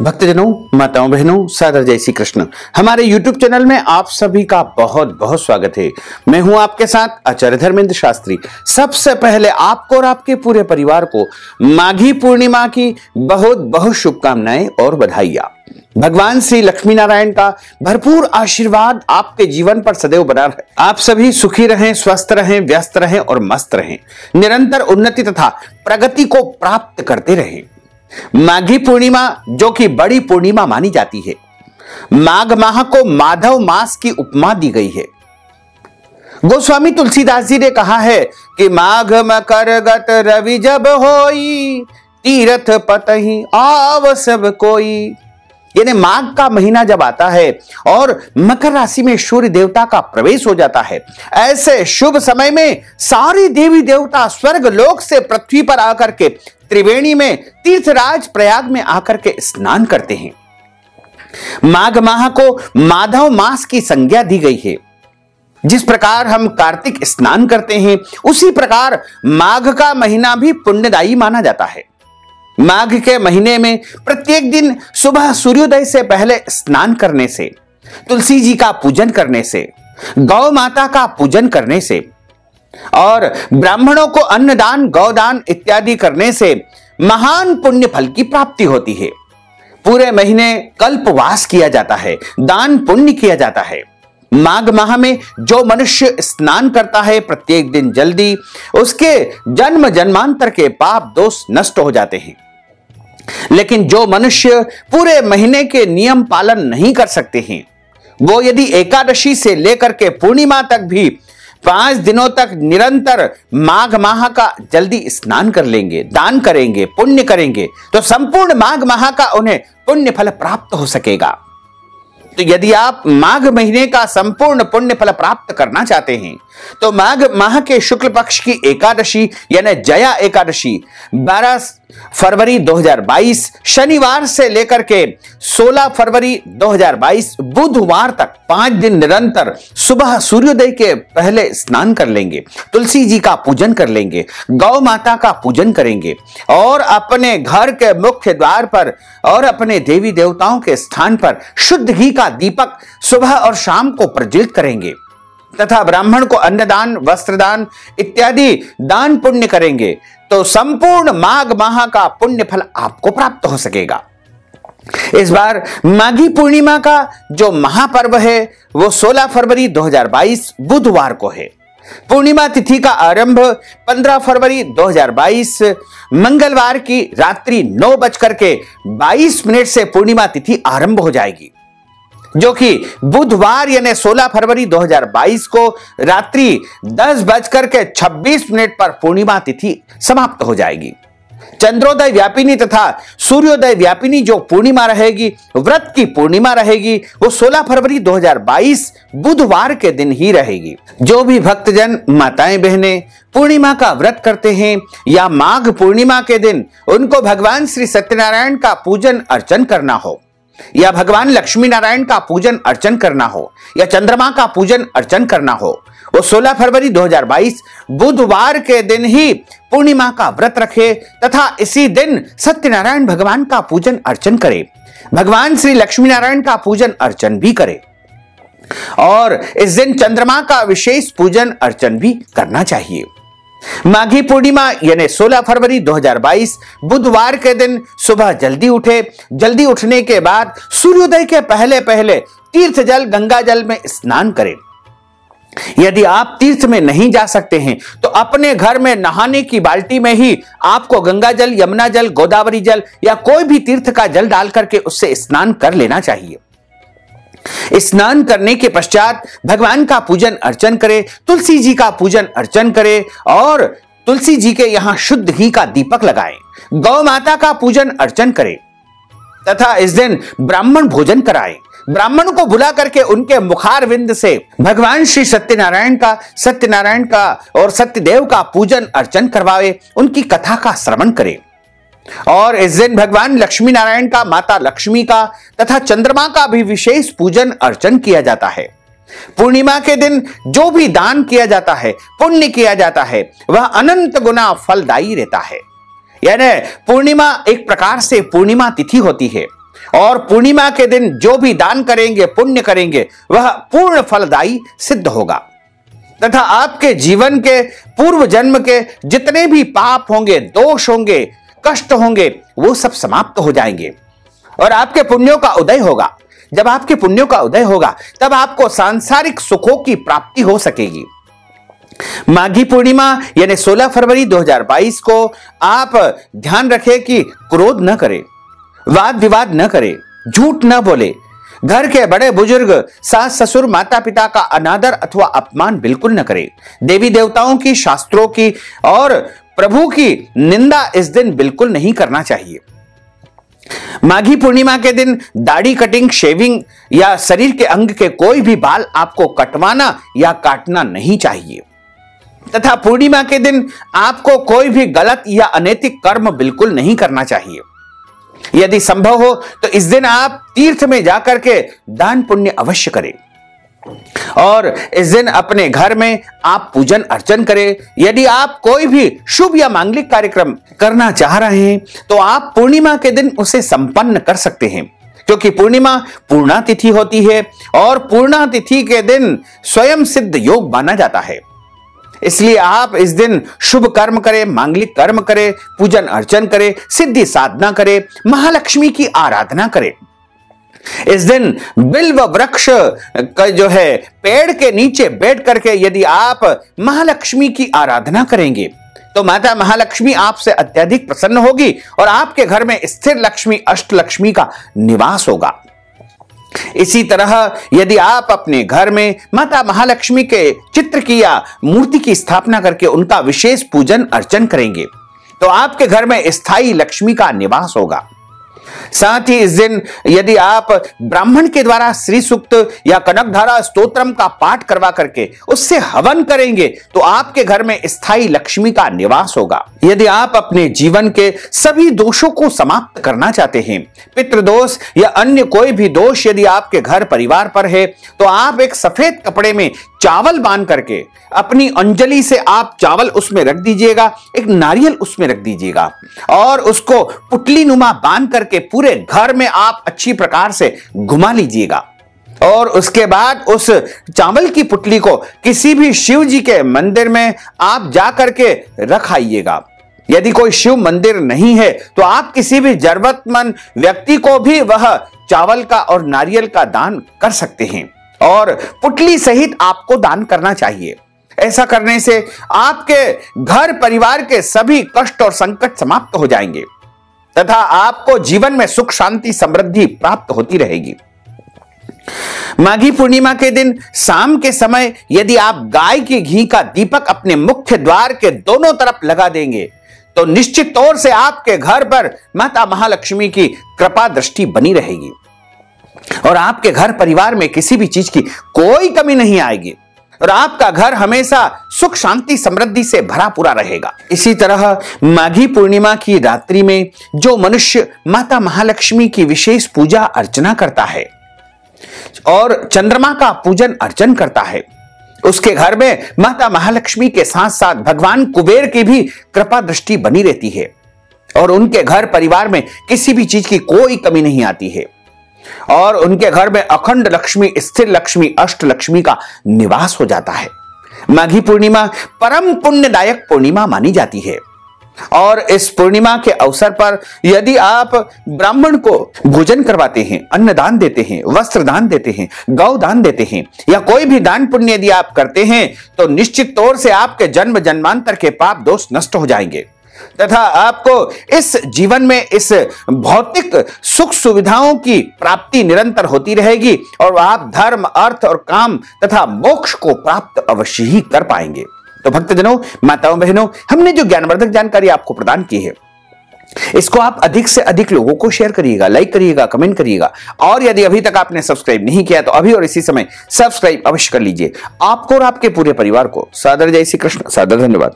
भक्तजनों, माताओं, बहनों, सादर जय श्री कृष्ण। हमारे YouTube चैनल में आप सभी का बहुत बहुत स्वागत है। मैं हूं आपके साथ आचार्य धर्मेंद्र शास्त्री। सबसे पहले आपको और आपके पूरे परिवार को माघी पूर्णिमा की बहुत बहुत शुभकामनाएं और बधाइयां। भगवान श्री लक्ष्मी नारायण का भरपूर आशीर्वाद आपके जीवन पर सदैव बना रहे। आप सभी सुखी रहें, स्वस्थ रहें, व्यस्त रहें और मस्त रहें। निरंतर उन्नति तथा प्रगति को प्राप्त करते रहें। माघी पूर्णिमा जो कि बड़ी पूर्णिमा मानी जाती है, माघ माह को माधव मास की उपमा दी गई है। गोस्वामी तुलसीदास जी ने कहा है कि माघ मकर गत रवि जब होई, तीरथ पतहि आव सब कोई। यानी माघ का महीना जब आता है और मकर राशि में सूर्य देवता का प्रवेश हो जाता है, ऐसे शुभ समय में सारी देवी देवता स्वर्ग लोक से पृथ्वी पर आकर के त्रिवेणी में तीर्थराज प्रयाग में आकर के स्नान करते हैं। माघ माह को माधव मास की संज्ञा दी गई है। जिस प्रकार हम कार्तिक स्नान करते हैं, उसी प्रकार माघ का महीना भी पुण्यदायी माना जाता है। माघ के महीने में प्रत्येक दिन सुबह सूर्योदय से पहले स्नान करने से, तुलसी जी का पूजन करने से, गौ माता का पूजन करने से और ब्राह्मणों को अन्नदान, गौदान इत्यादि करने से महान पुण्य फल की प्राप्ति होती है। पूरे महीने कल्पवास किया जाता है, दान पुण्य किया जाता है। माघ माह में जो मनुष्य स्नान करता है प्रत्येक दिन जल्दी, उसके जन्म जन्मांतर के पाप दोष नष्ट हो जाते हैं। लेकिन जो मनुष्य पूरे महीने के नियम पालन नहीं कर सकते हैं, वो यदि एकादशी से लेकर के पूर्णिमा तक भी 5 दिनों तक निरंतर माघ माह का जल्दी स्नान कर लेंगे, दान करेंगे, पुण्य करेंगे, तो संपूर्ण माघ माह का उन्हें पुण्य फल प्राप्त हो सकेगा। तो यदि आप माघ महीने का संपूर्ण पुण्य फल प्राप्त करना चाहते हैं, तो माघ माह के शुक्ल पक्ष की एकादशी यानी जया एकादशी 12 फरवरी 2022 शनिवार से लेकर के 16 फरवरी 2022 बुधवार तक 5 दिन निरंतर सुबह सूर्योदय के पहले स्नान कर लेंगे, तुलसी जी का पूजन कर लेंगे, गौ माता का पूजन करेंगे और अपने घर के मुख्य द्वार पर और अपने देवी देवताओं के स्थान पर शुद्ध घी का दीपक सुबह और शाम को प्रज्वलित करेंगे तथा ब्राह्मण को अन्नदान, वस्त्रदान इत्यादि दान पुण्य करेंगे, तो संपूर्ण माघ माह का पुण्य फल आपको प्राप्त हो सकेगा। इस बार माघी पूर्णिमा का जो महापर्व है वो 16 फरवरी 2022 बुधवार को है। पूर्णिमा तिथि का आरंभ 15 फरवरी 2022 मंगलवार की रात्रि 9:22 से पूर्णिमा तिथि आरंभ हो जाएगी, जो कि बुधवार यानी 16 फरवरी 2022 को रात्रि 10:26 पर पूर्णिमा तिथि समाप्त हो जाएगी। चंद्रोदय व्यापिनी तथा सूर्योदय व्यापिनी जो पूर्णिमा रहेगी, व्रत की पूर्णिमा रहेगी, वो 16 फरवरी 2022 बुधवार के दिन ही रहेगी। जो भी भक्तजन, माताएं, बहनें पूर्णिमा का व्रत करते हैं या माघ पूर्णिमा के दिन उनको भगवान श्री सत्यनारायण का पूजन अर्चन करना हो या भगवान लक्ष्मी नारायण का पूजन अर्चन करना हो या चंद्रमा का पूजन अर्चन करना हो, वो 16 फरवरी 2022 बुधवार के दिन ही पूर्णिमा का व्रत रखे तथा इसी दिन सत्यनारायण भगवान का पूजन अर्चन करे, भगवान श्री लक्ष्मी नारायण का पूजन अर्चन भी करे और इस दिन चंद्रमा का विशेष पूजन अर्चन भी करना चाहिए। माघी पूर्णिमा यानी 16 फरवरी 2022 बुधवार के दिन सुबह जल्दी उठे। जल्दी उठने के बाद सूर्योदय के पहले पहले तीर्थ जल, गंगा जल में स्नान करें। यदि आप तीर्थ में नहीं जा सकते हैं तो अपने घर में नहाने की बाल्टी में ही आपको गंगा जल, यमुना जल, गोदावरी जल या कोई भी तीर्थ का जल डाल करके उससे स्नान कर लेना चाहिए। स्नान करने के पश्चात भगवान का पूजन अर्चन करें, तुलसी जी का पूजन अर्चन करें और तुलसी जी के यहां शुद्ध घी का दीपक लगाएं, गौ माता का पूजन अर्चन करें तथा इस दिन ब्राह्मण भोजन कराएं। ब्राह्मण को बुला करके उनके मुखारविंद से भगवान श्री सत्यनारायण का और सत्यदेव का पूजन अर्चन करवाए, उनकी कथा का श्रवण करें और इस दिन भगवान लक्ष्मी नारायण का, माता लक्ष्मी का तथा चंद्रमा का भी विशेष पूजन अर्चन किया जाता है। पूर्णिमा के दिन जो भी दान किया जाता है, पुण्य किया जाता है, वह अनंत गुना फलदायी रहता है। यानी पूर्णिमा एक प्रकार से पूर्णिमा तिथि होती है और पूर्णिमा के दिन जो भी दान करेंगे, पुण्य करेंगे, वह पूर्ण फलदायी सिद्ध होगा तथा आपके जीवन के पूर्व जन्म के जितने भी पाप होंगे, दोष होंगे, कष्ट होंगे, वो सब समाप्त हो जाएंगे और आपके पुण्यों का उदय होगा। जब आपके पुण्यों का उदय होगा तब आपको सांसारिक सुखों की प्राप्ति हो सकेगी। माघी पूर्णिमा यानी 16 फरवरी 2022 को आप ध्यान रखें कि क्रोध न करें, वाद विवाद न करें, झूठ न बोले, घर के बड़े बुजुर्ग, सास ससुर, माता पिता का अनादर अथवा अपमान बिल्कुल न करें। देवी देवताओं की, शास्त्रों की और प्रभु की निंदा इस दिन बिल्कुल नहीं करना चाहिए। माघी पूर्णिमा के दिन दाढ़ी कटिंग, शेविंग या शरीर के अंग के कोई भी बाल आपको कटवाना या काटना नहीं चाहिए तथा पूर्णिमा के दिन आपको कोई भी गलत या अनैतिक कर्म बिल्कुल नहीं करना चाहिए। यदि संभव हो तो इस दिन आप तीर्थ में जाकर के दान पुण्य अवश्य करें और इस दिन अपने घर में आप पूजन अर्चन करें। यदि आप कोई भी शुभ या मांगलिक कार्यक्रम करना चाह रहे हैं तो आप पूर्णिमा के दिन उसे संपन्न कर सकते हैं, क्योंकि पूर्णिमा पूर्णा तिथि होती है और पूर्णा तिथि के दिन स्वयं सिद्ध योग माना जाता है। इसलिए आप इस दिन शुभ कर्म करें, मांगलिक कर्म करें, पूजन अर्चन करें, सिद्धि साधना करें, महालक्ष्मी की आराधना करें। इस दिन बिल्व वृक्ष का जो है पेड़ के नीचे बैठ करके यदि आप महालक्ष्मी की आराधना करेंगे तो माता महालक्ष्मी आपसे अत्यधिक प्रसन्न होगी और आपके घर में स्थिर लक्ष्मी, अष्टलक्ष्मी का निवास होगा। इसी तरह यदि आप अपने घर में माता महालक्ष्मी के चित्र की या मूर्ति की स्थापना करके उनका विशेष पूजन अर्चन करेंगे तो आपके घर में स्थायी लक्ष्मी का निवास होगा। साथ ही इस दिन यदि आप ब्राह्मण के द्वारा श्री सूक्त या कनकधारा स्तोत्रम का पाठ करवा करके उससे हवन करेंगे तो आपके घर में स्थायी लक्ष्मी का निवास होगा। यदि आप अपने जीवन के सभी दोषों को समाप्त करना चाहते हैं, पितृदोष या अन्य कोई भी दोष यदि आपके घर परिवार पर है, तो आप एक सफेद कपड़े में चावल बांध करके अपनी अंजलि से आप चावल उसमें रख दीजिएगा, एक नारियल उसमें रख दीजिएगा और उसको पुटली नुमा बांध करके पूरे घर में आप अच्छी प्रकार से घुमा लीजिएगा और उसके बाद उस चावल की पुटली को किसी भी शिव जी के मंदिर में आप जा करके रख आइएगा। यदि कोई शिव मंदिर नहीं है तो आप किसी भी जरूरतमंद व्यक्ति को भी वह चावल का और नारियल का दान कर सकते हैं और पुटली सहित आपको दान करना चाहिए। ऐसा करने से आपके घर परिवार के सभी कष्ट और संकट समाप्त हो जाएंगे तथा आपको जीवन में सुख, शांति, समृद्धि प्राप्त होती रहेगी। माघी पूर्णिमा के दिन शाम के समय यदि आप गाय के घी का दीपक अपने मुख्य द्वार के दोनों तरफ लगा देंगे तो निश्चित तौर से आपके घर पर माता महालक्ष्मी की कृपा दृष्टि बनी रहेगी और आपके घर परिवार में किसी भी चीज की कोई कमी नहीं आएगी और आपका घर हमेशा सुख, शांति, समृद्धि से भरा पूरा रहेगा। इसी तरह माघी पूर्णिमा की रात्रि में जो मनुष्य माता महालक्ष्मी की विशेष पूजा अर्चना करता है और चंद्रमा का पूजन अर्चन करता है, उसके घर में माता महालक्ष्मी के साथ साथ भगवान कुबेर की भी कृपा दृष्टि बनी रहती है और उनके घर परिवार में किसी भी चीज की कोई कमी नहीं आती है और उनके घर में अखंड लक्ष्मी, स्थिर लक्ष्मी, अष्ट लक्ष्मी का निवास हो जाता है। माघी पूर्णिमा परम पुण्यदायक पूर्णिमा मानी जाती है और इस पूर्णिमा के अवसर पर यदि आप ब्राह्मण को भोजन करवाते हैं, अन्न दान देते हैं, वस्त्र दान देते हैं, गौ दान देते हैं या कोई भी दान पुण्य यदि आप करते हैं तो निश्चित तौर से आपके जन्म जन्मांतर के पाप दोष नष्ट हो जाएंगे तथा आपको इस जीवन में इस भौतिक सुख सुविधाओं की प्राप्ति निरंतर होती रहेगी और आप धर्म, अर्थ और काम तथा मोक्ष को प्राप्त अवश्य ही कर पाएंगे। तो भक्तजनों, माताओं, बहनों, हमने जो ज्ञानवर्धक जानकारी आपको प्रदान की है इसको आप अधिक से अधिक लोगों को शेयर करिएगा, लाइक करिएगा, कमेंट करिएगा और यदि अभी तक आपने सब्सक्राइब नहीं किया तो अभी और इसी समय सब्सक्राइब अवश्य कर लीजिए। आपको और आपके पूरे परिवार को सादर जय श्री कृष्ण, सादर धन्यवाद।